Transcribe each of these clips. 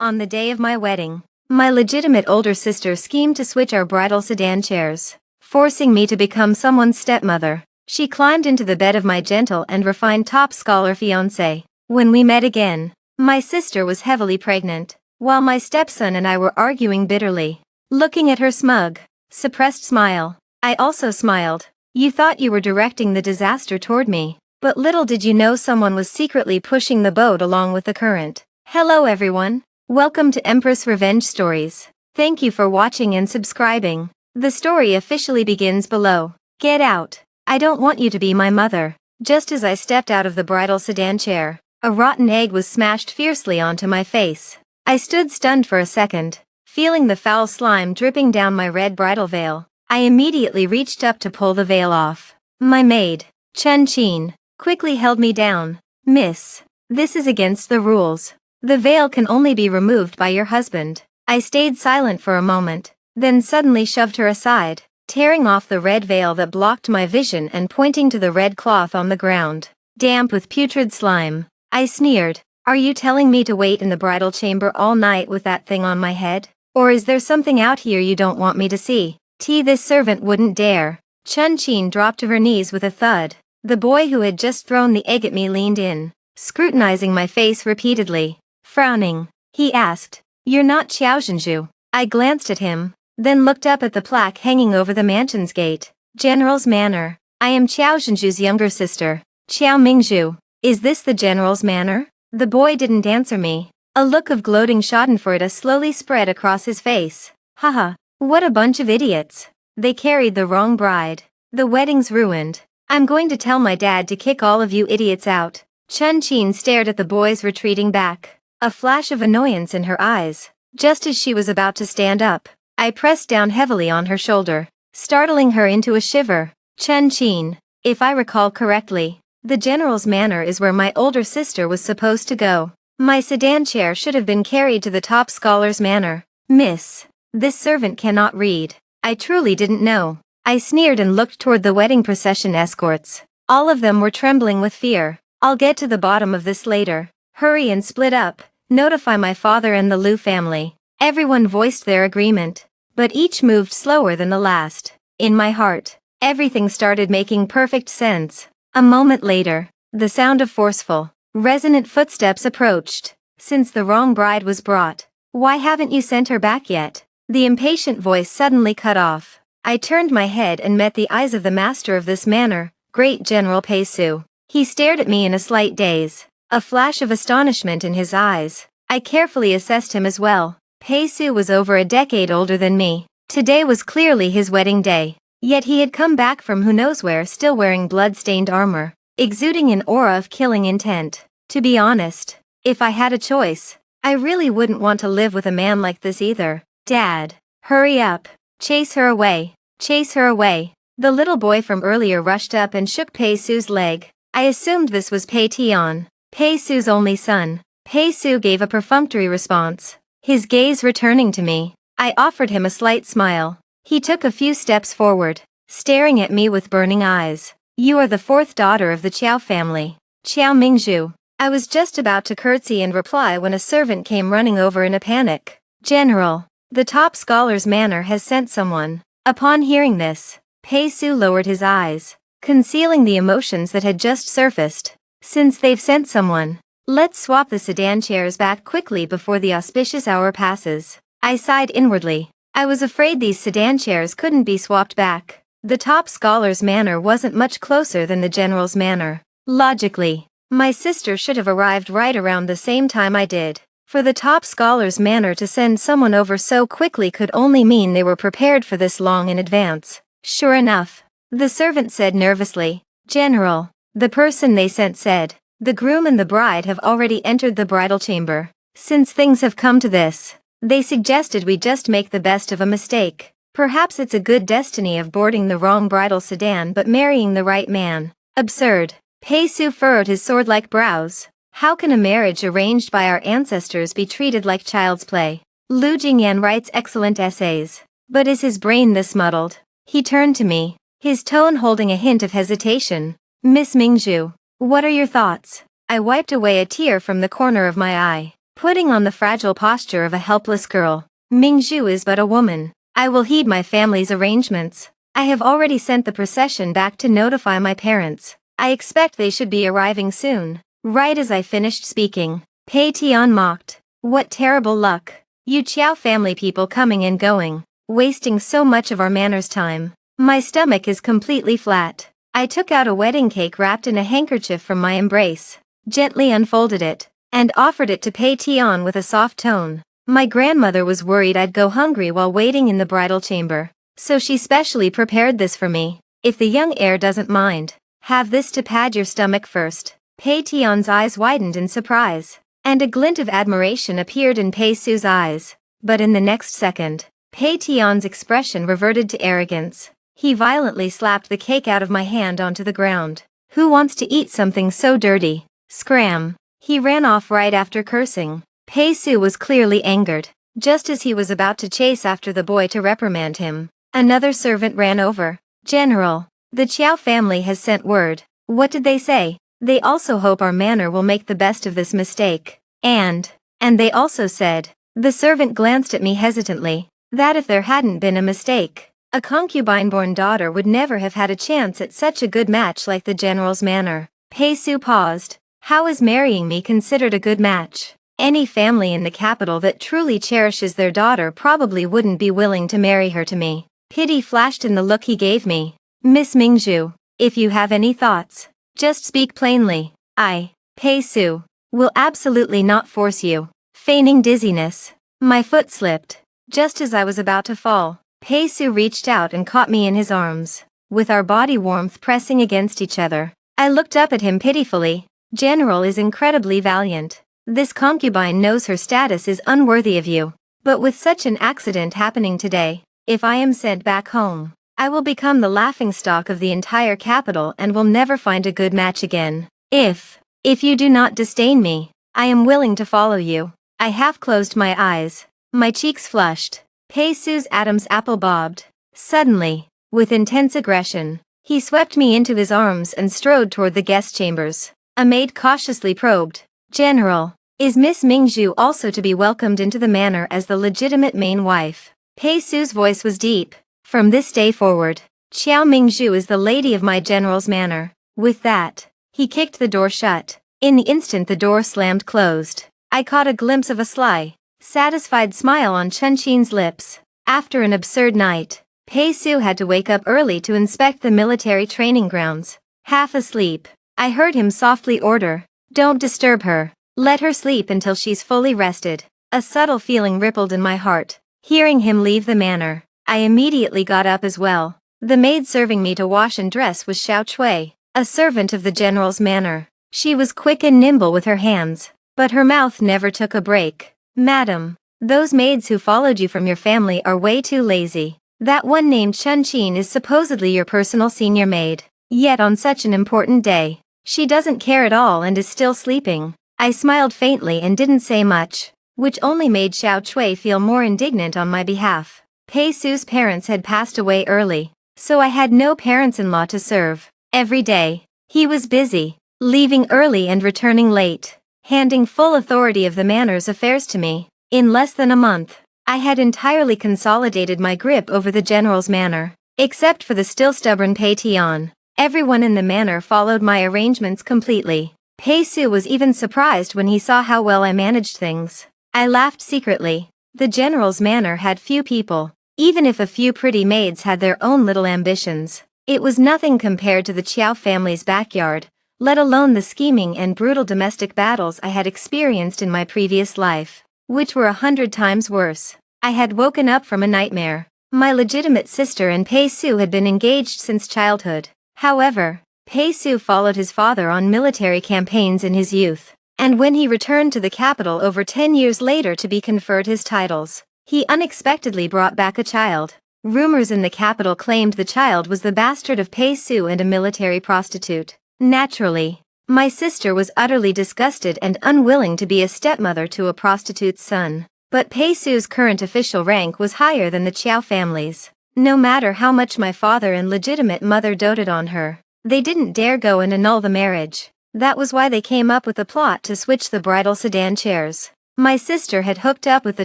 On the day of my wedding, my legitimate older sister schemed to switch our bridal sedan chairs, forcing me to become someone's stepmother. She climbed into the bed of my gentle and refined top scholar fiancé. When we met again, my sister was heavily pregnant, while my stepson and I were arguing bitterly. Looking at her smug, suppressed smile, I also smiled. You thought you were directing the disaster toward me, but little did you know someone was secretly pushing the boat along with the current. Hello everyone. Welcome to Empress Revenge Stories. Thank you for watching and subscribing. The story officially begins below. Get out. I don't want you to be my mother. Just as I stepped out of the bridal sedan chair, a rotten egg was smashed fiercely onto my face. I stood stunned for a second, feeling the foul slime dripping down my red bridal veil. I immediately reached up to pull the veil off. My maid, Chun-Chin, quickly held me down. Miss, this is against the rules. The veil can only be removed by your husband. I stayed silent for a moment, then suddenly shoved her aside, tearing off the red veil that blocked my vision and pointing to the red cloth on the ground, damp with putrid slime. I sneered. Are you telling me to wait in the bridal chamber all night with that thing on my head? Or is there something out here you don't want me to see? This servant wouldn't dare. Chun-Chin dropped to her knees with a thud. The boy who had just thrown the egg at me leaned in, scrutinizing my face repeatedly. Frowning, he asked, "You're not Xiao Zhenju." I glanced at him, then looked up at the plaque hanging over the mansion's gate. General's Manor. I am Xiao Zhenju's younger sister, Xiao Mingzhu. Is this the General's Manor? The boy didn't answer me. A look of gloating schadenfreude slowly spread across his face. Haha, what a bunch of idiots. They carried the wrong bride. The wedding's ruined. I'm going to tell my dad to kick all of you idiots out. Chun-Chin stared at the boy's retreating back, a flash of annoyance in her eyes. Just as she was about to stand up, I pressed down heavily on her shoulder, startling her into a shiver. Chun-Chin, if I recall correctly, the General's Manor is where my older sister was supposed to go. My sedan chair should have been carried to the top scholar's manor. Miss, this servant cannot read. I truly didn't know. I sneered and looked toward the wedding procession escorts. All of them were trembling with fear. I'll get to the bottom of this later. Hurry and split up. Notify my father and the Liu family. Everyone voiced their agreement, but each moved slower than the last. In my heart, everything started making perfect sense. A moment later, the sound of forceful, resonant footsteps approached. Since the wrong bride was brought, why haven't you sent her back yet? The impatient voice suddenly cut off. I turned my head and met the eyes of the master of this manor, Great General Pei Su. He stared at me in a slight daze, a flash of astonishment in his eyes. I carefully assessed him as well. Pei Su was over a decade older than me. Today was clearly his wedding day. Yet he had come back from who knows where still wearing blood-stained armor, exuding an aura of killing intent. To be honest, if I had a choice, I really wouldn't want to live with a man like this either. Dad, hurry up. Chase her away. Chase her away. The little boy from earlier rushed up and shook Pei Su's leg. I assumed this was Pei Tian, Pei Su's only son. Pei Su gave a perfunctory response, his gaze returning to me. I offered him a slight smile. He took a few steps forward, staring at me with burning eyes. You are the fourth daughter of the Qiao family, Qiao Mingzhu. I was just about to curtsy and reply when a servant came running over in a panic. General, the top scholar's manor has sent someone. Upon hearing this, Pei Su lowered his eyes, concealing the emotions that had just surfaced. Since they've sent someone, let's swap the sedan chairs back quickly before the auspicious hour passes. I sighed inwardly. I was afraid these sedan chairs couldn't be swapped back. The top scholar's manor wasn't much closer than the general's manor. Logically, my sister should have arrived right around the same time I did. For the top scholar's manor to send someone over so quickly could only mean they were prepared for this long in advance. Sure enough, the servant said nervously, General, the person they sent said, the groom and the bride have already entered the bridal chamber. Since things have come to this, they suggested we just make the best of a mistake. Perhaps it's a good destiny of boarding the wrong bridal sedan but marrying the right man. Absurd. Pei Su furrowed his sword-like brows. How can a marriage arranged by our ancestors be treated like child's play? Lu Jingyan writes excellent essays. But is his brain this muddled? He turned to me, his tone holding a hint of hesitation. Miss Mingzhu, what are your thoughts? I wiped away a tear from the corner of my eye. putting on the fragile posture of a helpless girl. Mingzhu is but a woman. I will heed my family's arrangements. I have already sent the procession back to notify my parents. I expect they should be arriving soon. Right as I finished speaking, Pei Tian mocked. What terrible luck. You Qiao family people coming and going, wasting so much of our manor's time. My stomach is completely flat. I took out a wedding cake wrapped in a handkerchief from my embrace, gently unfolded it, and offered it to Pei Tian with a soft tone. My grandmother was worried I'd go hungry while waiting in the bridal chamber, so she specially prepared this for me. If the young heir doesn't mind, have this to pad your stomach first. Pei Tian's eyes widened in surprise, and a glint of admiration appeared in Pei Su's eyes. But in the next second, Pei Tian's expression reverted to arrogance. He violently slapped the cake out of my hand onto the ground. Who wants to eat something so dirty? Scram. He ran off right after cursing. Pei Su was clearly angered. Just as he was about to chase after the boy to reprimand him, another servant ran over. General, the Qiao family has sent word. What did they say? They also hope our manor will make the best of this mistake. And they also said. The servant glanced at me hesitantly, that if there hadn't been a mistake, a concubine-born daughter would never have had a chance at such a good match like the general's manor. Pei Su paused. How is marrying me considered a good match? Any family in the capital that truly cherishes their daughter probably wouldn't be willing to marry her to me. Pity flashed in the look he gave me. Miss Mingzhu, if you have any thoughts, just speak plainly. I, Pei Su, will absolutely not force you. Feigning dizziness, my foot slipped. Just as I was about to fall, Pei Su reached out and caught me in his arms. With our body warmth pressing against each other, I looked up at him pitifully. General is incredibly valiant. This concubine knows her status is unworthy of you. But with such an accident happening today, if I am sent back home, I will become the laughingstock of the entire capital and will never find a good match again. If you do not disdain me, I am willing to follow you. I half closed my eyes. My cheeks flushed. Pei Su's Adam's apple bobbed. Suddenly, with intense aggression, he swept me into his arms and strode toward the guest chambers. A maid cautiously probed. General, is Miss Mingzhu also to be welcomed into the manor as the legitimate main wife? Pei Su's voice was deep. From this day forward, Qiao Mingzhu is the lady of my general's manor. With that, he kicked the door shut. In the instant the door slammed closed, I caught a glimpse of a sly, satisfied smile on Chunqin's lips. After an absurd night, Pei Su had to wake up early to inspect the military training grounds. Half asleep, I heard him softly order, "Don't disturb her. Let her sleep until she's fully rested." A subtle feeling rippled in my heart. Hearing him leave the manor, I immediately got up as well. The maid serving me to wash and dress was Xiao Chui, a servant of the general's manor. She was quick and nimble with her hands, but her mouth never took a break. Madam, those maids who followed you from your family are way too lazy. That one named Chunqin is supposedly your personal senior maid. Yet on such an important day, she doesn't care at all and is still sleeping. I smiled faintly and didn't say much, which only made Xiao Chui feel more indignant on my behalf. Pei Su's parents had passed away early, so I had no parents-in-law to serve. Every day, he was busy, leaving early and returning late, handing full authority of the manor's affairs to me. In less than a month, I had entirely consolidated my grip over the general's manor. Except for the still stubborn Pei Tian, everyone in the manor followed my arrangements completely. Pei Su was even surprised when he saw how well I managed things. I laughed secretly. The general's manor had few people. Even if a few pretty maids had their own little ambitions, it was nothing compared to the Qiao family's backyard, let alone the scheming and brutal domestic battles I had experienced in my previous life, which were 100 times worse. I had woken up from a nightmare. My legitimate sister and Pei Su had been engaged since childhood. However, Pei Su followed his father on military campaigns in his youth, and when he returned to the capital over 10 years later to be conferred his titles, he unexpectedly brought back a child. Rumors in the capital claimed the child was the bastard of Pei Su and a military prostitute. Naturally, my sister was utterly disgusted and unwilling to be a stepmother to a prostitute's son. But Pei Su's current official rank was higher than the Qiao family's. No matter how much my father and legitimate mother doted on her, they didn't dare go and annul the marriage. That was why they came up with a plot to switch the bridal sedan chairs. My sister had hooked up with the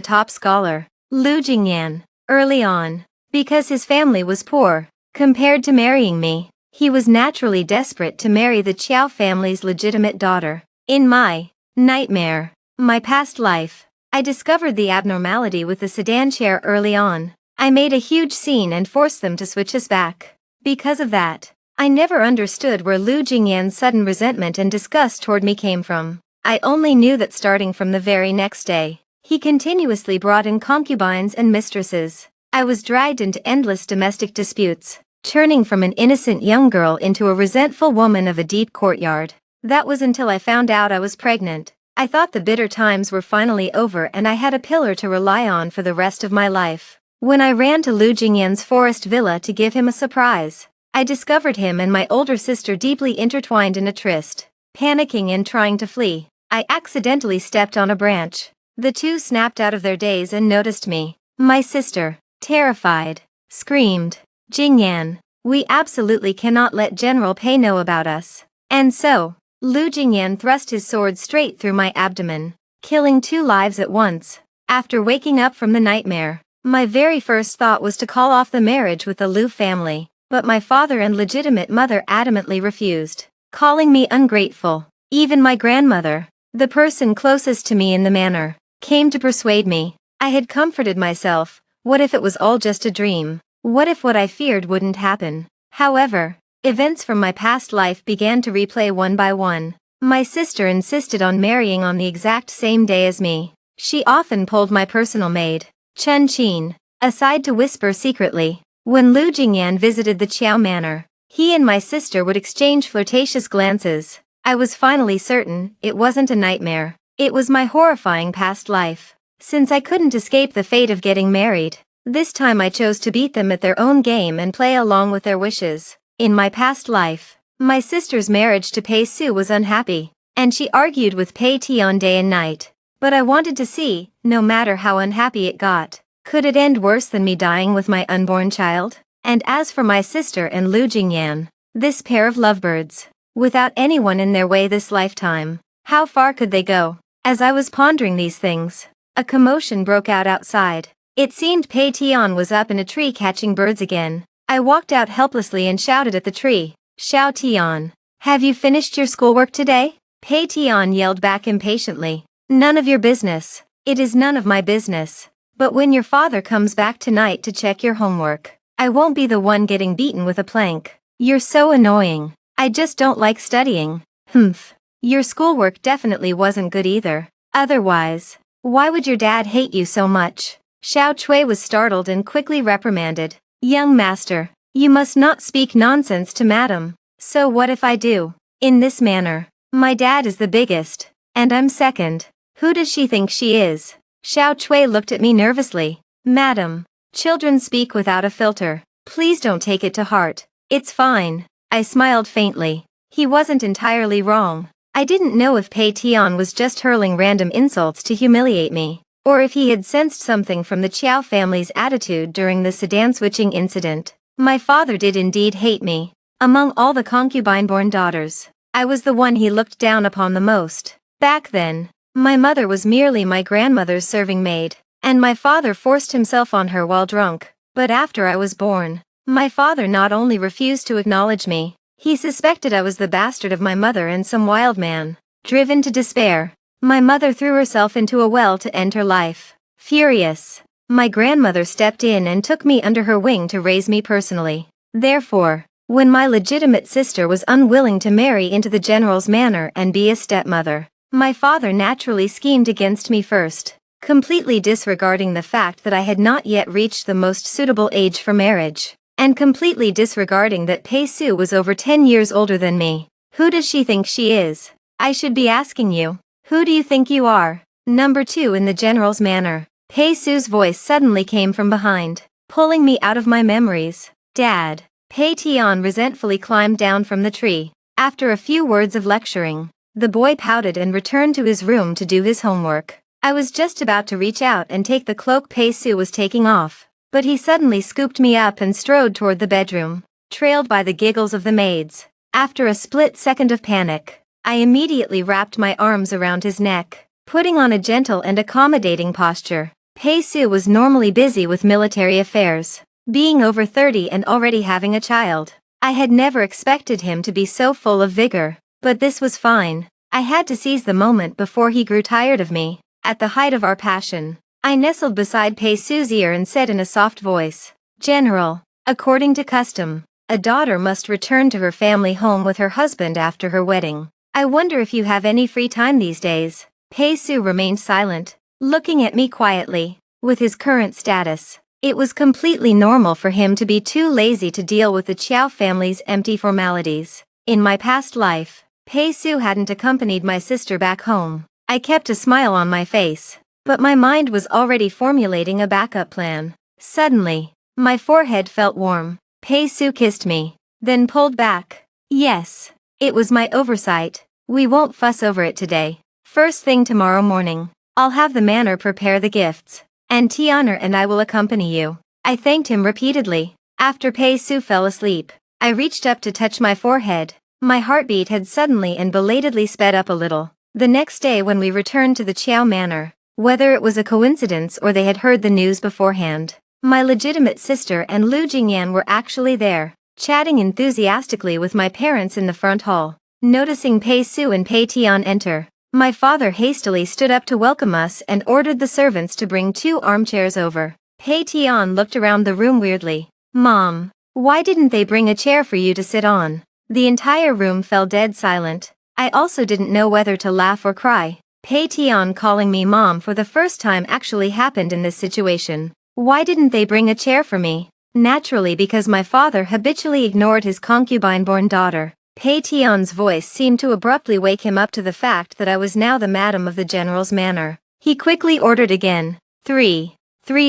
top scholar, Lu Jingyan, early on. Because his family was poor, compared to marrying me, he was naturally desperate to marry the Qiao family's legitimate daughter. In my nightmare, my past life, I discovered the abnormality with the sedan chair early on. I made a huge scene and forced them to switch us back. Because of that, I never understood where Lu Jingyan's sudden resentment and disgust toward me came from. I only knew that starting from the very next day, he continuously brought in concubines and mistresses. I was dragged into endless domestic disputes, turning from an innocent young girl into a resentful woman of a deep courtyard. That was until I found out I was pregnant. I thought the bitter times were finally over and I had a pillar to rely on for the rest of my life. When I ran to Lu Jingyan's forest villa to give him a surprise, I discovered him and my older sister deeply intertwined in a tryst. Panicking and trying to flee, I accidentally stepped on a branch. The two snapped out of their daze and noticed me. My sister, terrified, screamed, "Jingyan, we absolutely cannot let General Pei know about us." And so, Lu Jingyan thrust his sword straight through my abdomen, killing 2 lives at once. After waking up from the nightmare, my very first thought was to call off the marriage with the Lu family, but my father and legitimate mother adamantly refused, calling me ungrateful. Even my grandmother, the person closest to me in the manor, came to persuade me. I had comforted myself. What if it was all just a dream? What if what I feared wouldn't happen? However, events from my past life began to replay one by one. My sister insisted on marrying on the exact same day as me. She often pulled my personal maid, Chen Qin, aside to whisper secretly. When Lu Jingyan visited the Qiao manor, he and my sister would exchange flirtatious glances. I was finally certain it wasn't a nightmare. It was my horrifying past life. Since I couldn't escape the fate of getting married, this time I chose to beat them at their own game and play along with their wishes. In my past life, my sister's marriage to Pei Su was unhappy, and she argued with Pei Tian day and night. But I wanted to see, no matter how unhappy it got, could it end worse than me dying with my unborn child? And as for my sister and Lu Jingyan, this pair of lovebirds, without anyone in their way this lifetime, how far could they go? As I was pondering these things, a commotion broke out outside. It seemed Pei Tian was up in a tree catching birds again. I walked out helplessly and shouted at the tree, "Xiao Tian, have you finished your schoolwork today?" Pei Tian yelled back impatiently, "None of your business." "It is none of my business. But when your father comes back tonight to check your homework, I won't be the one getting beaten with a plank. You're so annoying. I just don't like studying." "Humph. Your schoolwork definitely wasn't good either. Otherwise, why would your dad hate you so much?" Xiao Chui was startled and quickly reprimanded. "Young master, you must not speak nonsense to madam." "So what if I do?" "In this manner, my dad is the biggest, and I'm second. Who does she think she is?" Xiao Chui looked at me nervously. "Madam, children speak without a filter. Please don't take it to heart." "It's fine." I smiled faintly. He wasn't entirely wrong. I didn't know if Pei Tian was just hurling random insults to humiliate me, or if he had sensed something from the Qiao family's attitude during the sedan switching incident. My father did indeed hate me. Among all the concubine-born daughters, I was the one he looked down upon the most. Back then, my mother was merely my grandmother's serving maid, and my father forced himself on her while drunk. But after I was born, my father not only refused to acknowledge me, he suspected I was the bastard of my mother and some wild man. Driven to despair, my mother threw herself into a well to end her life. Furious, my grandmother stepped in and took me under her wing to raise me personally. Therefore, when my legitimate sister was unwilling to marry into the general's manor and be a stepmother, my father naturally schemed against me first, completely disregarding the fact that I had not yet reached the most suitable age for marriage, and completely disregarding that Pei Su was over 10 years older than me. Who does she think she is? I should be asking you. Who do you think you are? Number 2 in the general's manor. Pei Su's voice suddenly came from behind, pulling me out of my memories. Dad. Pei Tian resentfully climbed down from the tree. After a few words of lecturing, the boy pouted and returned to his room to do his homework. I was just about to reach out and take the cloak Pei Su was taking off, but he suddenly scooped me up and strode toward the bedroom, trailed by the giggles of the maids. After a split second of panic, I immediately wrapped my arms around his neck. putting on a gentle and accommodating posture. Pei Su was normally busy with military affairs, being over 30 and already having a child. I had never expected him to be so full of vigor, but this was fine. I had to seize the moment before he grew tired of me. At the height of our passion, I nestled beside Pei Su's ear and said in a soft voice, "General, according to custom, a daughter must return to her family home with her husband after her wedding. I wonder if you have any free time these days." Pei Su remained silent, looking at me quietly. With his current status, it was completely normal for him to be too lazy to deal with the Chiao family's empty formalities. In my past life, Pei Su hadn't accompanied my sister back home. I kept a smile on my face, but my mind was already formulating a backup plan. Suddenly, my forehead felt warm. Pei Su kissed me, then pulled back. "Yes, it was my oversight. We won't fuss over it today. First thing tomorrow morning, I'll have the manor prepare the gifts, and Tiana and I will accompany you." I thanked him repeatedly. After Pei Su fell asleep, I reached up to touch my forehead. My heartbeat had suddenly and belatedly sped up a little. The next day when we returned to the Chiao Manor, whether it was a coincidence or they had heard the news beforehand, my legitimate sister and Lu Jingyan were actually there, chatting enthusiastically with my parents in the front hall. Noticing Pei Su and Pei Tian enter, my father hastily stood up to welcome us and ordered the servants to bring 2 armchairs over. Pei Tian looked around the room weirdly. "Mom, why didn't they bring a chair for you to sit on?" The entire room fell dead silent. I also didn't know whether to laugh or cry. Pei Tian calling me mom for the first time actually happened in this situation. Why didn't they bring a chair for me? Naturally, because my father habitually ignored his concubine-born daughter. Pei Tian's voice seemed to abruptly wake him up to the fact that I was now the madam of the general's manor. He quickly ordered again. Three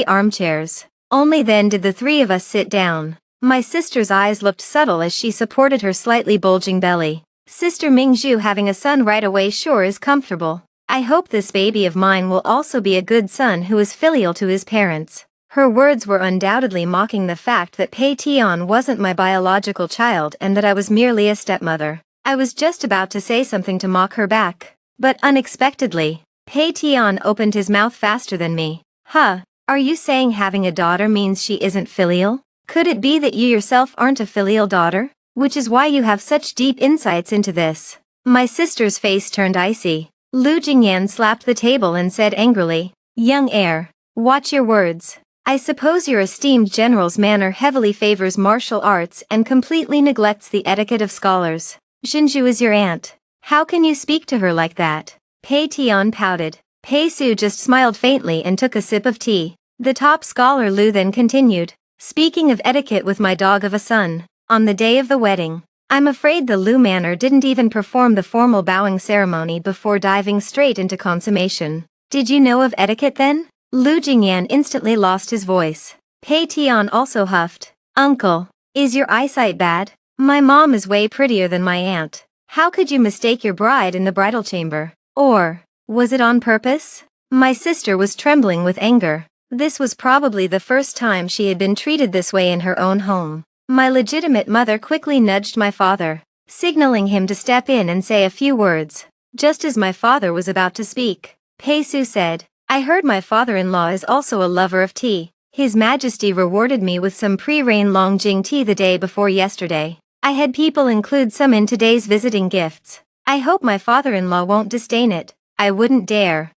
armchairs. Only then did the 3 of us sit down. My sister's eyes looked subtle as she supported her slightly bulging belly. "Sister Mingzhu having a son right away sure is comfortable. I hope this baby of mine will also be a good son who is filial to his parents." Her words were undoubtedly mocking the fact that Pei Tian wasn't my biological child and that I was merely a stepmother. I was just about to say something to mock her back, but unexpectedly, Pei Tian opened his mouth faster than me. "Huh, are you saying having a daughter means she isn't filial? Could it be that you yourself aren't a filial daughter? Which is why you have such deep insights into this." My sister's face turned icy. Lu Jingyan slapped the table and said angrily, "Young heir, watch your words. I suppose your esteemed general's manor heavily favors martial arts and completely neglects the etiquette of scholars. Xinzhu is your aunt. How can you speak to her like that?" Pei Tian pouted. Pei Su just smiled faintly and took a sip of tea. The top scholar Lu then continued, "Speaking of etiquette with my dog of a son, on the day of the wedding, I'm afraid the Lu Manor didn't even perform the formal bowing ceremony before diving straight into consummation. Did you know of etiquette then?" Lu Jingyan instantly lost his voice. Pei Tian also huffed. "Uncle, is your eyesight bad? My mom is way prettier than my aunt. How could you mistake your bride in the bridal chamber? Or, was it on purpose?" My sister was trembling with anger. This was probably the first time she had been treated this way in her own home. My legitimate mother quickly nudged my father, signaling him to step in and say a few words. Just as my father was about to speak, Pei Su said, "I heard my father-in-law is also a lover of tea. His Majesty rewarded me with some pre-rain Longjing tea the day before yesterday. I had people include some in today's visiting gifts. I hope my father-in-law won't disdain it." I wouldn't dare.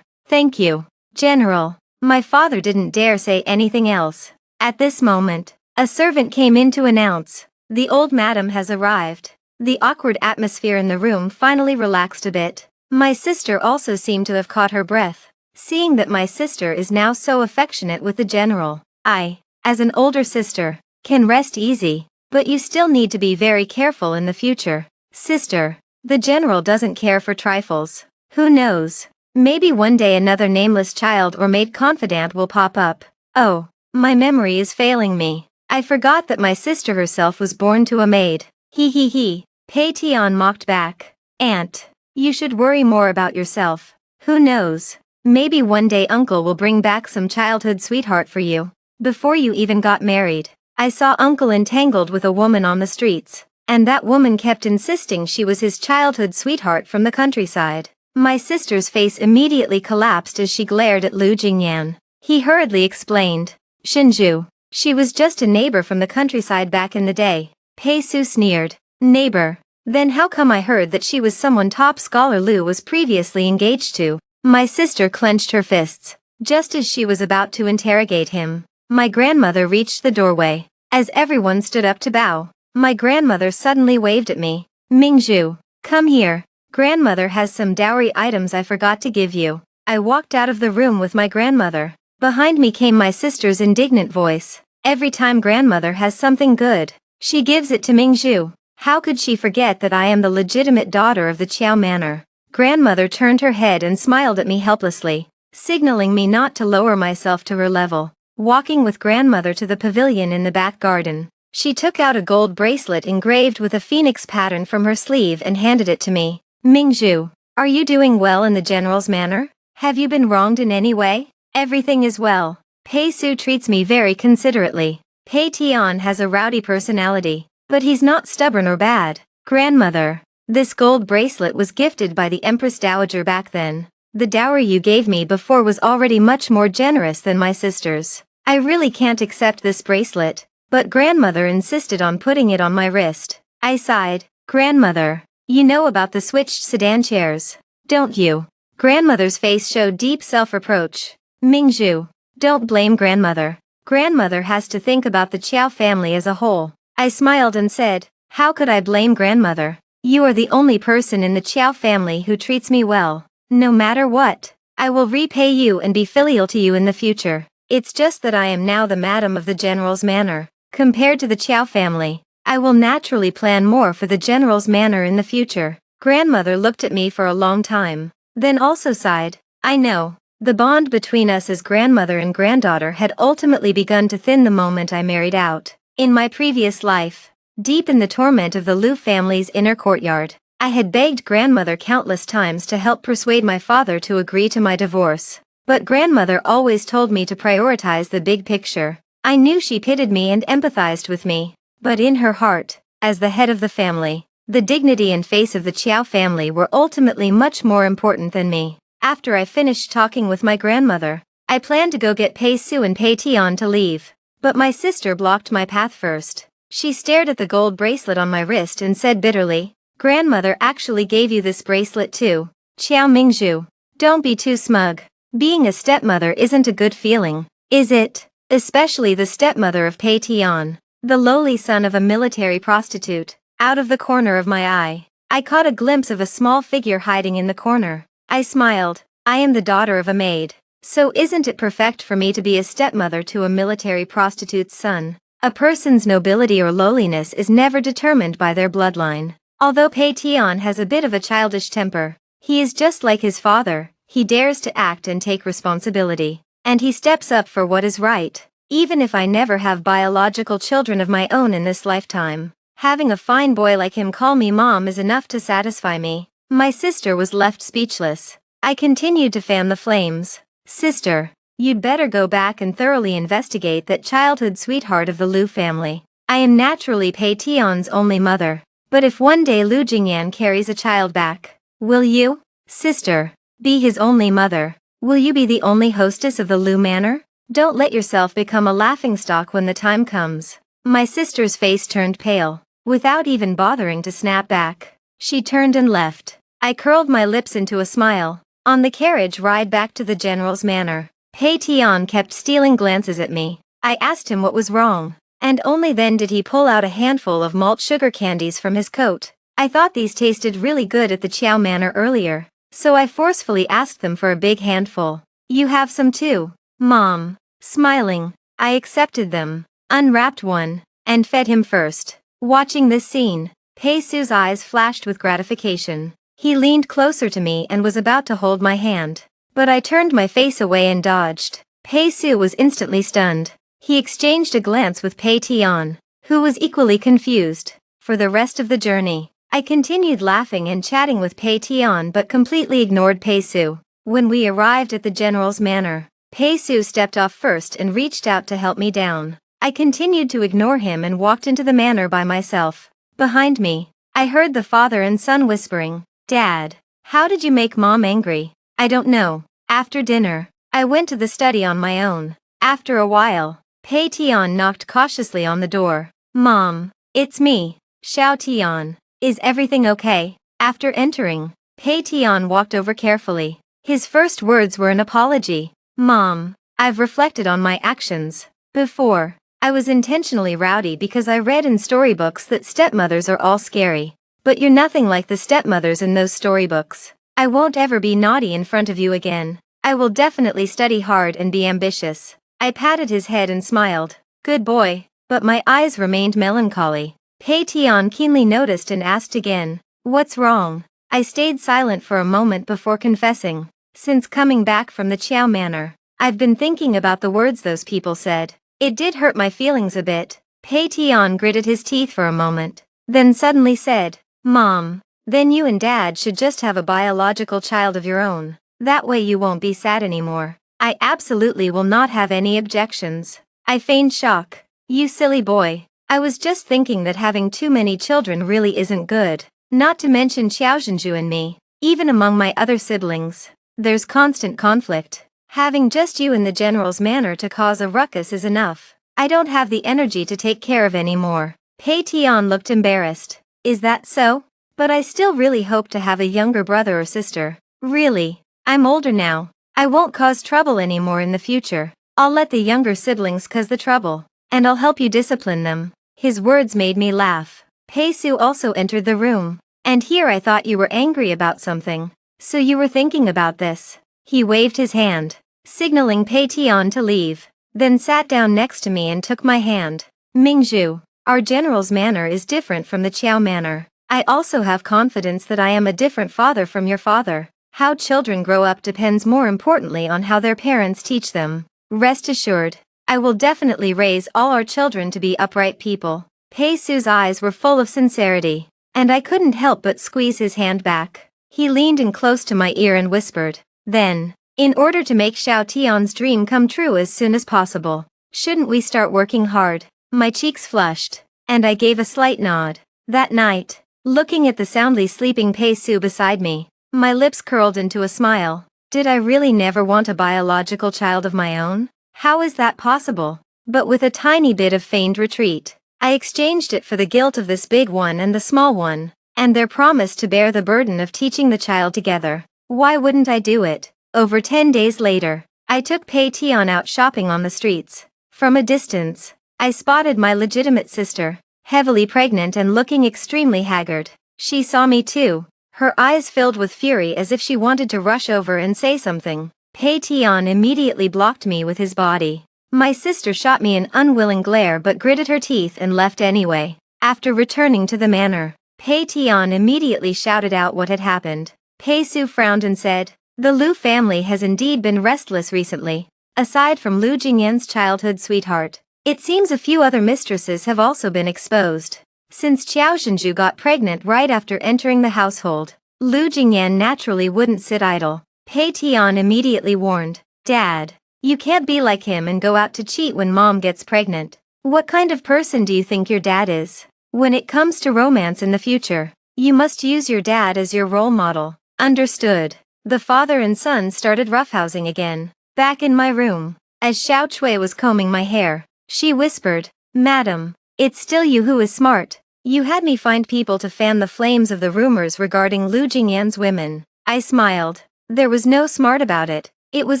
"Thank you, General." My father didn't dare say anything else. At this moment, a servant came in to announce, "The old madam has arrived." The awkward atmosphere in the room finally relaxed a bit. My sister also seemed to have caught her breath. Seeing that my sister is now so affectionate with the general, I, as an older sister, can rest easy, but you still need to be very careful in the future. Sister, the general doesn't care for trifles. Who knows? Maybe one day another nameless child or maid confidant will pop up. Oh, my memory is failing me. I forgot that my sister herself was born to a maid. He. Pei Tian mocked back. "Aunt, you should worry more about yourself. Who knows? Maybe one day uncle will bring back some childhood sweetheart for you." Before you even got married, I saw uncle entangled with a woman on the streets, and that woman kept insisting she was his childhood sweetheart from the countryside. My sister's face immediately collapsed as she glared at Lu Jingyan. He hurriedly explained. Shinju. She was just a neighbor from the countryside back in the day. Pei Su sneered. Neighbor. Then how come I heard that she was someone top scholar Lu was previously engaged to? My sister clenched her fists. Just as she was about to interrogate him, my grandmother reached the doorway. As everyone stood up to bow, my grandmother suddenly waved at me. Mingzhu, come here. Grandmother has some dowry items I forgot to give you. I walked out of the room with my grandmother. Behind me came my sister's indignant voice. Every time grandmother has something good, she gives it to Mingzhu. How could she forget that I am the legitimate daughter of the Qiao Manor? Grandmother turned her head and smiled at me helplessly, signaling me not to lower myself to her level. Walking with grandmother to the pavilion in the back garden, she took out a gold bracelet engraved with a phoenix pattern from her sleeve and handed it to me. Mingzhu, are you doing well in the general's manor? Have you been wronged in any way? Everything is well. Pei Su treats me very considerately. Pei Tian has a rowdy personality, but he's not stubborn or bad. Grandmother, this gold bracelet was gifted by the Empress Dowager back then. The dowry you gave me before was already much more generous than my sister's. I really can't accept this bracelet, but grandmother insisted on putting it on my wrist. I sighed. Grandmother, you know about the switched sedan chairs, don't you? Grandmother's face showed deep self-reproach. Mingzhu, don't blame grandmother. Grandmother has to think about the Qiao family as a whole. I smiled and said, how could I blame grandmother? You are the only person in the Qiao family who treats me well. No matter what, I will repay you and be filial to you in the future. It's just that I am now the madam of the general's manor. Compared to the Qiao family, I will naturally plan more for the general's manor in the future. Grandmother looked at me for a long time, then also sighed. I know. The bond between us as grandmother and granddaughter had ultimately begun to thin the moment I married out. In my previous life, deep in the torment of the Lu family's inner courtyard, I had begged grandmother countless times to help persuade my father to agree to my divorce. But grandmother always told me to prioritize the big picture. I knew she pitied me and empathized with me, but in her heart, as the head of the family, the dignity and face of the Qiao family were ultimately much more important than me. After I finished talking with my grandmother, I planned to go get Pei Su and Pei Tian to leave. But my sister blocked my path first. She stared at the gold bracelet on my wrist and said bitterly, grandmother actually gave you this bracelet too. Qiao Mingzhu, don't be too smug. Being a stepmother isn't a good feeling, is it? Especially the stepmother of Pei Tian, the lowly son of a military prostitute. Out of the corner of my eye, I caught a glimpse of a small figure hiding in the corner. I smiled. I am the daughter of a maid, so isn't it perfect for me to be a stepmother to a military prostitute's son? A person's nobility or lowliness is never determined by their bloodline. Although Pei Tian has a bit of a childish temper, he is just like his father. He dares to act and take responsibility, and he steps up for what is right. Even if I never have biological children of my own in this lifetime, having a fine boy like him call me mom is enough to satisfy me. My sister was left speechless. I continued to fan the flames. Sister, you'd better go back and thoroughly investigate that childhood sweetheart of the Lu family. I am naturally Pei Tian's only mother, but if one day Lu Jingyan carries a child back, will you, sister, be his only mother? Will you be the only hostess of the Lu manor? Don't let yourself become a laughingstock when the time comes. My sister's face turned pale. Without even bothering to snap back, she turned and left. I curled my lips into a smile. On the carriage ride back to the general's manor, Pei Tian kept stealing glances at me. I asked him what was wrong, and only then did he pull out a handful of malt sugar candies from his coat. I thought these tasted really good at the Qiao manor earlier, so I forcefully asked them for a big handful. You have some too, Mom. Smiling, I accepted them, unwrapped one, and fed him first. Watching this scene, Pei Su's eyes flashed with gratification. He leaned closer to me and was about to hold my hand, but I turned my face away and dodged. Pei Su was instantly stunned. He exchanged a glance with Pei Tian, who was equally confused. For the rest of the journey, I continued laughing and chatting with Pei Tian but completely ignored Pei Su. When we arrived at the general's manor, Pei Su stepped off first and reached out to help me down. I continued to ignore him and walked into the manor by myself. Behind me, I heard the father and son whispering, Dad, How did you make Mom angry? I don't know. After dinner, I went to the study on my own. After a while, Pei Tian knocked cautiously on the door. Mom, it's me, Xiao Tian. Is everything okay? After entering, Pei Tian walked over carefully. His first words were an apology. Mom, I've reflected on my actions. Before, I was intentionally rowdy because I read in storybooks that stepmothers are all scary. But you're nothing like the stepmothers in those storybooks. I won't ever be naughty in front of you again. I will definitely study hard and be ambitious. I patted his head and smiled. Good boy. But my eyes remained melancholy. Pei Tian keenly noticed and asked again, what's wrong? I stayed silent for a moment before confessing. Since coming back from the Qiao Manor, I've been thinking about the words those people said. It did hurt my feelings a bit. Pei Tian gritted his teeth for a moment, then suddenly said, Mom, then you and Dad should just have a biological child of your own. That way you won't be sad anymore. I absolutely will not have any objections. I feigned shock. You silly boy. I was just thinking that having too many children really isn't good. Not to mention Xiaozhenju and me. Even among my other siblings, there's constant conflict. Having just you in the general's manor to cause a ruckus is enough. I don't have the energy to take care of any more. Pei Tian looked embarrassed. Is that so? But I still really hope to have a younger brother or sister. Really? I'm older now. I won't cause trouble anymore in the future. I'll let the younger siblings cause the trouble. And I'll help you discipline them. His words made me laugh. Pei Su also entered the room. And here I thought you were angry about something. So you were thinking about this. He waved his hand, signaling Pei Tian to leave, then sat down next to me and took my hand. Mingzhu, our general's manor is different from the Qiao manor. I also have confidence that I am a different father from your father. How children grow up depends more importantly on how their parents teach them. Rest assured, I will definitely raise all our children to be upright people. Pei Su's eyes were full of sincerity, and I couldn't help but squeeze his hand back. He leaned in close to my ear and whispered, then, in order to make Xiao Tian's dream come true as soon as possible, shouldn't we start working hard? My cheeks flushed, and I gave a slight nod. That night, looking at the soundly sleeping Pei Su beside me, my lips curled into a smile. Did I really never want a biological child of my own? How is that possible? But with a tiny bit of feigned retreat, I exchanged it for the guilt of this big one and the small one, and their promise to bear the burden of teaching the child together. Why wouldn't I do it? Over 10 days later, I took Pei Tian out shopping on the streets. From a distance, I spotted my legitimate sister, heavily pregnant and looking extremely haggard. She saw me too, her eyes filled with fury as if she wanted to rush over and say something. Pei Tian immediately blocked me with his body. My sister shot me an unwilling glare but gritted her teeth and left anyway. After returning to the manor, Pei Tian immediately shouted out what had happened. Pei Su frowned and said, the Lu family has indeed been restless recently. Aside from Lu Jingyan's childhood sweetheart, it seems a few other mistresses have also been exposed. Since Xiaozhenju got pregnant right after entering the household, Lu Jingyan naturally wouldn't sit idle. Pei Tian immediately warned, Dad, you can't be like him and go out to cheat when Mom gets pregnant. What kind of person do you think your dad is? When it comes to romance in the future, you must use your dad as your role model. Understood. The father and son started roughhousing again. Back in my room, as Xiao Chui was combing my hair, she whispered, Madam, it's still you who is smart. You had me find people to fan the flames of the rumors regarding Lu Jingyan's women. I smiled. There was no smart about it. It was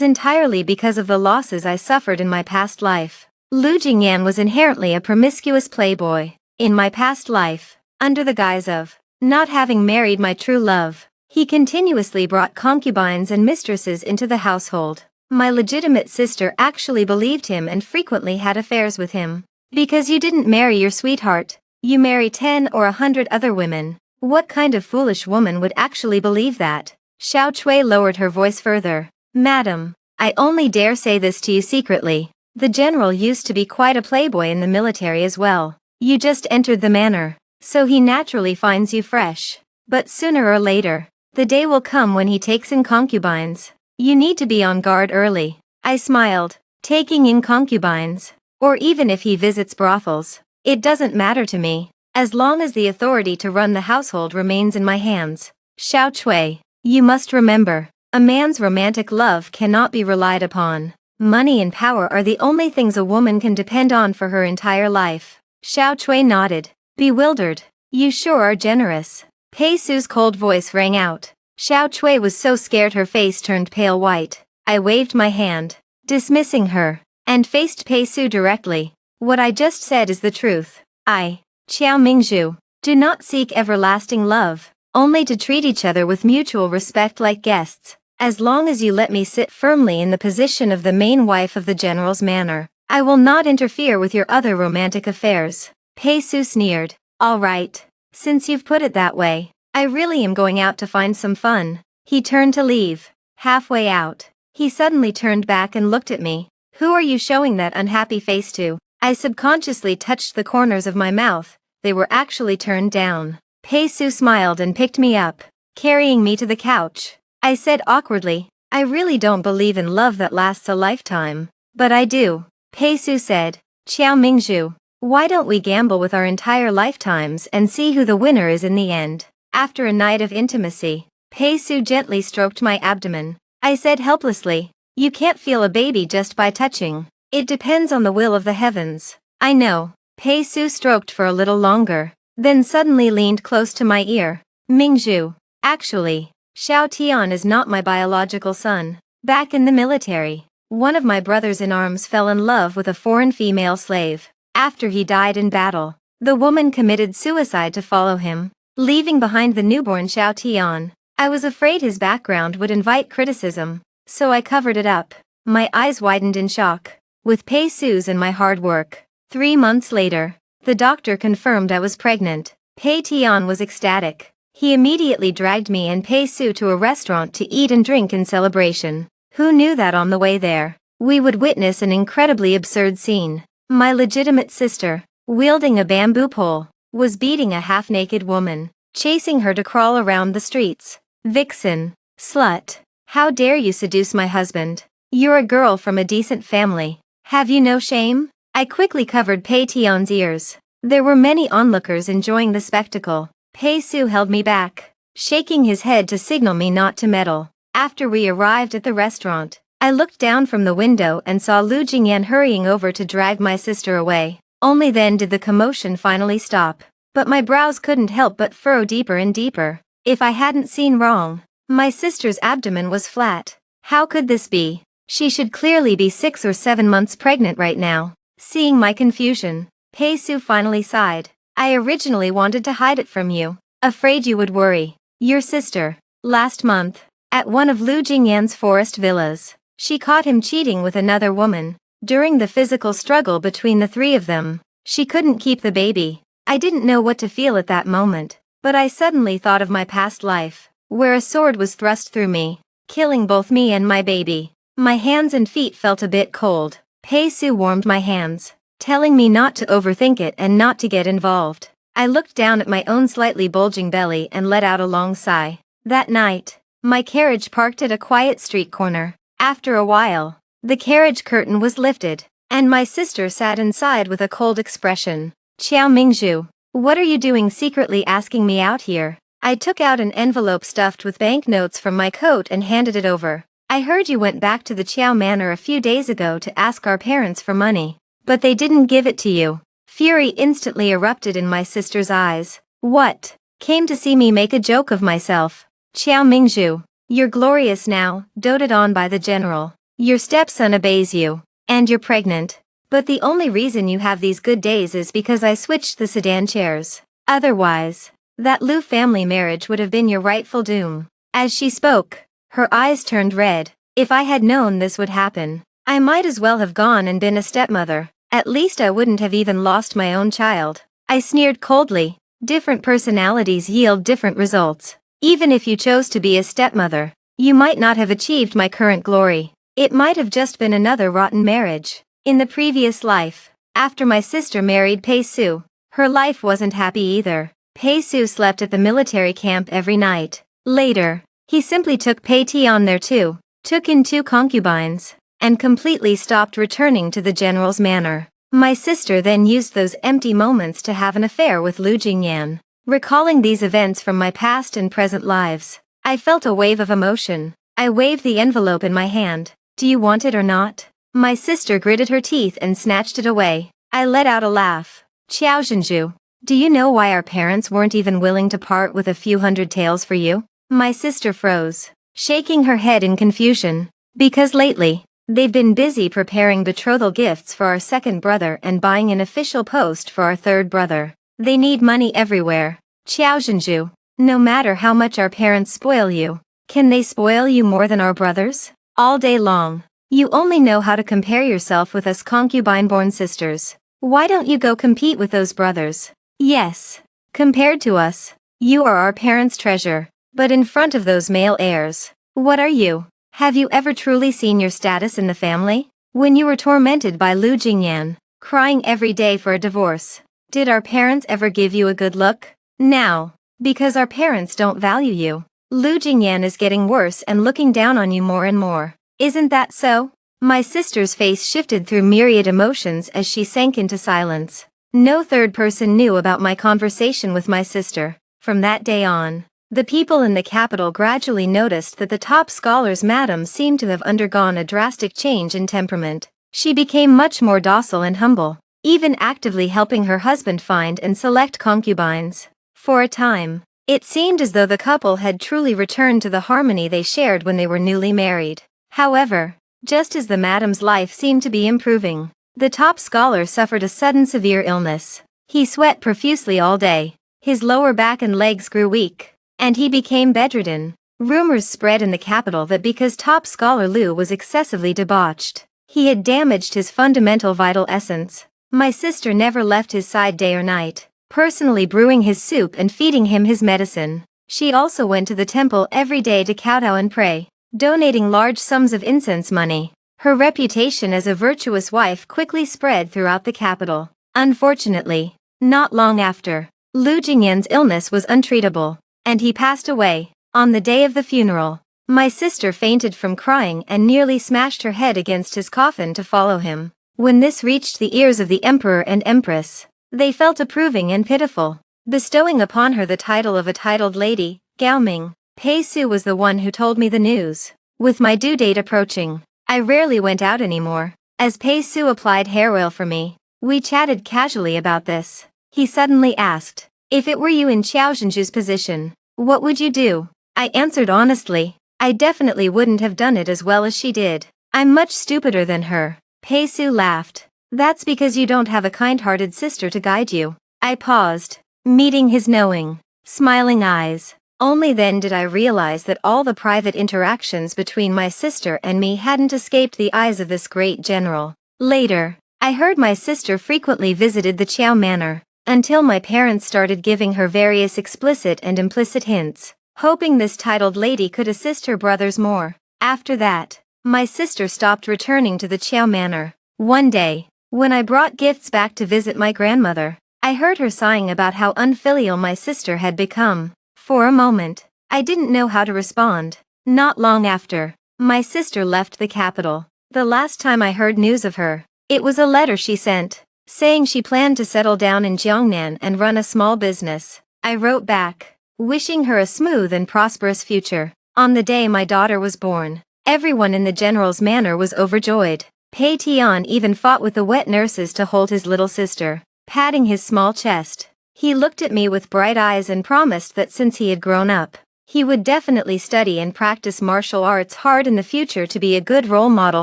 entirely because of the losses I suffered in my past life. Lu Jingyan was inherently a promiscuous playboy. In my past life, under the guise of not having married my true love, he continuously brought concubines and mistresses into the household. My legitimate sister actually believed him and frequently had affairs with him. Because you didn't marry your sweetheart, you marry 10 or 100 other women. What kind of foolish woman would actually believe that? Xiao Chui lowered her voice further. Madam, I only dare say this to you secretly. The general used to be quite a playboy in the military as well. You just entered the manor, so he naturally finds you fresh. But sooner or later, the day will come when he takes in concubines. You need to be on guard early. I smiled. Taking in concubines, or even if he visits brothels, it doesn't matter to me, as long as the authority to run the household remains in my hands. Xiao Chui, You must remember, a man's romantic love cannot be relied upon. Money and power are the only things a woman can depend on for her entire life. Xiao Chui nodded, bewildered. You sure are generous. Pei Su's cold voice rang out. Xiao Chui was so scared her face turned pale white. I waved my hand, dismissing her, and faced Pei Su directly. What I just said is the truth. I, Qiao Mingzhu, do not seek everlasting love, only to treat each other with mutual respect like guests. As long as you let me sit firmly in the position of the main wife of the general's manor, I will not interfere with your other romantic affairs. Pei Su sneered. All right. Since you've put it that way, I really am going out to find some fun. He turned to leave. Halfway out, he suddenly turned back and looked at me. Who are you showing that unhappy face to? I subconsciously touched the corners of my mouth. They were actually turned down. Pei Su smiled and picked me up, carrying me to the couch. I said awkwardly, I really don't believe in love that lasts a lifetime. But I do. Pei Su said, Qiao Mingzhu, why don't we gamble with our entire lifetimes and see who the winner is in the end? After a night of intimacy, Pei Su gently stroked my abdomen. I said helplessly, you can't feel a baby just by touching. It depends on the will of the heavens. I know. Pei Su stroked for a little longer, then suddenly leaned close to my ear. Mingzhu, actually, Xiao Tian is not my biological son. Back in the military, one of my brothers-in-arms fell in love with a foreign female slave. After he died in battle, the woman committed suicide to follow him, leaving behind the newborn Xiao Tian. I was afraid his background would invite criticism, so I covered it up. My eyes widened in shock. With Pei Su's and my hard work, 3 months later, the doctor confirmed I was pregnant. Pei Tian was ecstatic. He immediately dragged me and Pei Su to a restaurant to eat and drink in celebration. Who knew that on the way there, we would witness an incredibly absurd scene. My legitimate sister, wielding a bamboo pole, was beating a half-naked woman, chasing her to crawl around the streets. Vixen, slut, how dare you seduce my husband? You're a girl from a decent family. Have you no shame? I quickly covered Pei Tian's ears. There were many onlookers enjoying the spectacle. Pei Su held me back, shaking his head to signal me not to meddle. After we arrived at the restaurant, I looked down from the window and saw Lu Jingyan hurrying over to drag my sister away. Only then did the commotion finally stop. But my brows couldn't help but furrow deeper and deeper. If I hadn't seen wrong, my sister's abdomen was flat. How could this be? She should clearly be 6 or 7 months pregnant right now. Seeing my confusion, Pei Su finally sighed. I originally wanted to hide it from you, afraid you would worry. Your sister, last month, at one of Lu Jingyan's forest villas, she caught him cheating with another woman. During the physical struggle between the three of them, she couldn't keep the baby. I didn't know what to feel at that moment, but I suddenly thought of my past life, where a sword was thrust through me, killing both me and my baby. My hands and feet felt a bit cold. Pei Su warmed my hands, telling me not to overthink it and not to get involved. I looked down at my own slightly bulging belly and let out a long sigh. That night, my carriage parked at a quiet street corner. After a while, the carriage curtain was lifted, and my sister sat inside with a cold expression. Qiao Mingzhu, what are you doing secretly asking me out here? I took out an envelope stuffed with banknotes from my coat and handed it over. I heard you went back to the Qiao Manor a few days ago to ask our parents for money, but they didn't give it to you. Fury instantly erupted in my sister's eyes. What? Came to see me make a joke of myself? Qiao Mingzhu, you're glorious now, doted on by the general. Your stepson obeys you, and you're pregnant. But the only reason you have these good days is because I switched the sedan chairs. Otherwise, that Lu family marriage would have been your rightful doom. As she spoke, her eyes turned red. If I had known this would happen, I might as well have gone and been a stepmother. At least I wouldn't have even lost my own child. I sneered coldly. Different personalities yield different results. Even if you chose to be a stepmother, you might not have achieved my current glory. It might have just been another rotten marriage. In the previous life, after my sister married Pei Su, her life wasn't happy either. Pei Su slept at the military camp every night. Later, he simply took Pei Tian there too, took in 2 concubines, and completely stopped returning to the general's manor. My sister then used those empty moments to have an affair with Lu Jingyan. Recalling these events from my past and present lives, I felt a wave of emotion. I waved the envelope in my hand. Do you want it or not? My sister gritted her teeth and snatched it away. I let out a laugh. Xiao Zhenju, do you know why our parents weren't even willing to part with a few hundred taels for you? My sister froze, shaking her head in confusion. Because lately, they've been busy preparing betrothal gifts for our second brother and buying an official post for our third brother. They need money everywhere. Xiao Zhenju, no matter how much our parents spoil you, can they spoil you more than our brothers? All day long. You only know how to compare yourself with us concubine-born sisters. Why don't you go compete with those brothers? Yes. Compared to us, you are our parents' treasure. But in front of those male heirs, what are you? Have you ever truly seen your status in the family? When you were tormented by Lu Jingyan, crying every day for a divorce, did our parents ever give you a good look? Now, because our parents don't value you, Lu Jingyan is getting worse and looking down on you more and more. Isn't that so? My sister's face shifted through myriad emotions as she sank into silence. No third person knew about my conversation with my sister. From that day on, the people in the capital gradually noticed that the top scholar's madam seemed to have undergone a drastic change in temperament. She became much more docile and humble, even actively helping her husband find and select concubines. For a time, it seemed as though the couple had truly returned to the harmony they shared when they were newly married. However, just as the madam's life seemed to be improving, the top scholar suffered a sudden severe illness. He sweat profusely all day, his lower back and legs grew weak, and he became bedridden. Rumors spread in the capital that because top scholar Lu was excessively debauched, he had damaged his fundamental vital essence. My sister never left his side day or night, personally brewing his soup and feeding him his medicine. She also went to the temple every day to kowtow and pray, donating large sums of incense money. Her reputation as a virtuous wife quickly spread throughout the capital. Unfortunately, not long after, Lu Jingyan's illness was untreatable, and he passed away. On the day of the funeral, my sister fainted from crying and nearly smashed her head against his coffin to follow him. When this reached the ears of the emperor and empress, they felt approving and pitiful, bestowing upon her the title of a titled lady. Gao Ming, Pei Su was the one who told me the news. With my due date approaching, I rarely went out anymore. As Pei Su applied hair oil for me, we chatted casually about this. He suddenly asked, if it were you in Xiao Zhenju's position, what would you do? I answered honestly, I definitely wouldn't have done it as well as she did. I'm much stupider than her. Pei Su laughed. That's because you don't have a kind-hearted sister to guide you. I paused, meeting his knowing, smiling eyes. Only then did I realize that all the private interactions between my sister and me hadn't escaped the eyes of this great general. Later, I heard my sister frequently visited the Qiao Manor, until my parents started giving her various explicit and implicit hints, hoping this titled lady could assist her brothers more. After that, my sister stopped returning to the Qiao Manor. One day, when I brought gifts back to visit my grandmother, I heard her sighing about how unfilial my sister had become. For a moment, I didn't know how to respond. Not long after, my sister left the capital. The last time I heard news of her, it was a letter she sent, saying she planned to settle down in Jiangnan and run a small business. I wrote back, wishing her a smooth and prosperous future. On the day my daughter was born, everyone in the general's manor was overjoyed. Pei Tian even fought with the wet nurses to hold his little sister, patting his small chest. He looked at me with bright eyes and promised that since he had grown up, he would definitely study and practice martial arts hard in the future to be a good role model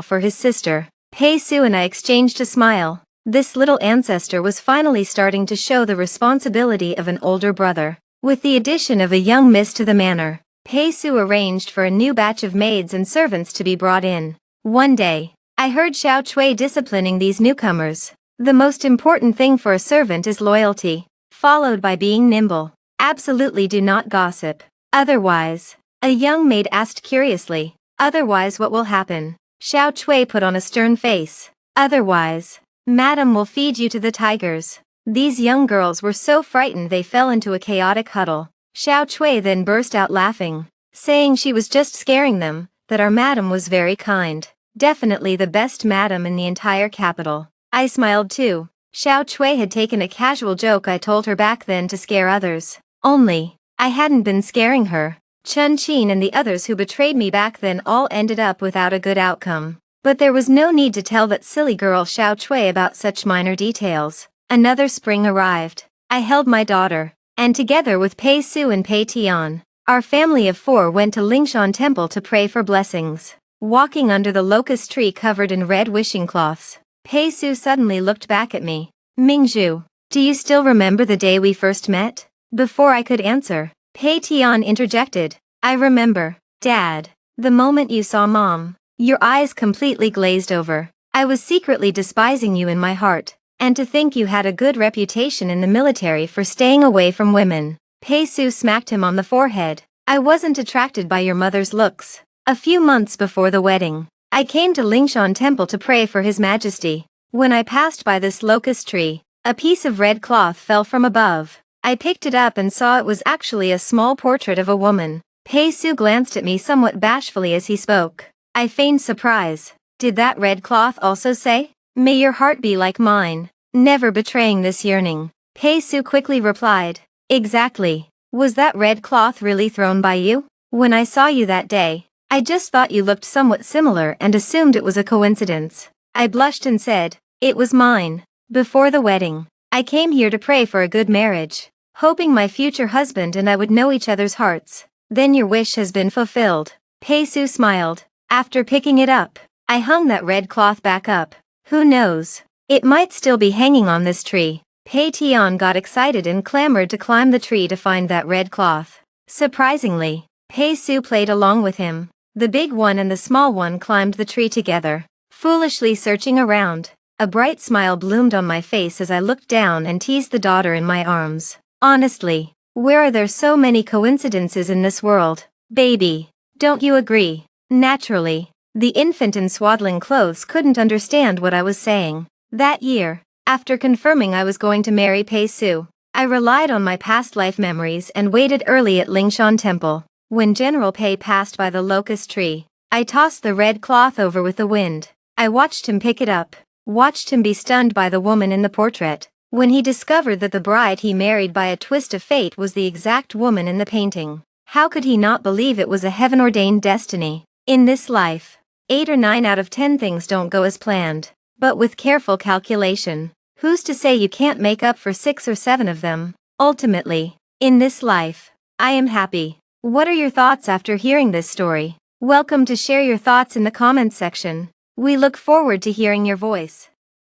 for his sister. Pei Su and I exchanged a smile. This little ancestor was finally starting to show the responsibility of an older brother. With the addition of a young miss to the manor, Pei Su arranged for a new batch of maids and servants to be brought in. One day, I heard Xiao Chui disciplining these newcomers. The most important thing for a servant is loyalty, followed by being nimble. Absolutely do not gossip. Otherwise, a young maid asked curiously, otherwise what will happen? Xiao Chui put on a stern face. Otherwise, Madam will feed you to the tigers. These young girls were so frightened they fell into a chaotic huddle. Xiao Chui then burst out laughing, saying she was just scaring them, that our madam was very kind. Definitely the best madam in the entire capital. I smiled too. Xiao Chui had taken a casual joke I told her back then to scare others. Only, I hadn't been scaring her, Chun Chin and the others who betrayed me back then all ended up without a good outcome. But there was no need to tell that silly girl Xiao Chui about such minor details. Another spring arrived. I held my daughter, and together with Pei Su and Pei Tian, our family of 4 went to Lingshan Temple to pray for blessings. Walking under the locust tree covered in red wishing cloths, Pei Su suddenly looked back at me. Mingzhu, do you still remember the day we first met? Before I could answer, Pei Tian interjected. I remember, Dad. The moment you saw Mom, your eyes completely glazed over. I was secretly despising you in my heart. And to think you had a good reputation in the military for staying away from women. Pei Su smacked him on the forehead. I wasn't attracted by your mother's looks. A few months before the wedding, I came to Lingshan Temple to pray for His Majesty. When I passed by this locust tree, a piece of red cloth fell from above. I picked it up and saw it was actually a small portrait of a woman. Pei Su glanced at me somewhat bashfully as he spoke. I feigned surprise. Did that red cloth also say, "May your heart be like mine," never betraying this yearning? Pei Su quickly replied, "Exactly. Was that red cloth really thrown by you? When I saw you that day, I just thought you looked somewhat similar and assumed it was a coincidence." I blushed and said, "It was mine. Before the wedding, I came here to pray for a good marriage, hoping my future husband and I would know each other's hearts. Then your wish has been fulfilled." Pei Su smiled. After picking it up, I hung that red cloth back up. Who knows? It might still be hanging on this tree. Pei Tian got excited and clamored to climb the tree to find that red cloth. Surprisingly, Pei Su played along with him. The big one and the small one climbed the tree together, foolishly searching around. A bright smile bloomed on my face as I looked down and teased the daughter in my arms. Honestly, where are there so many coincidences in this world? Baby, don't you agree? Naturally, the infant in swaddling clothes couldn't understand what I was saying. That year, after confirming I was going to marry Pei Su, I relied on my past life memories and waited early at Lingshan Temple. When General Pei passed by the locust tree, I tossed the red cloth over with the wind. I watched him pick it up, watched him be stunned by the woman in the portrait. When he discovered that the bride he married by a twist of fate was the exact woman in the painting, how could he not believe it was a heaven-ordained destiny? In this life, 8 or 9 out of 10 things don't go as planned. But with careful calculation, who's to say you can't make up for 6 or 7 of them? Ultimately, in this life, I am happy. What are your thoughts after hearing this story? Welcome to share your thoughts in the comments section. We look forward to hearing your voice.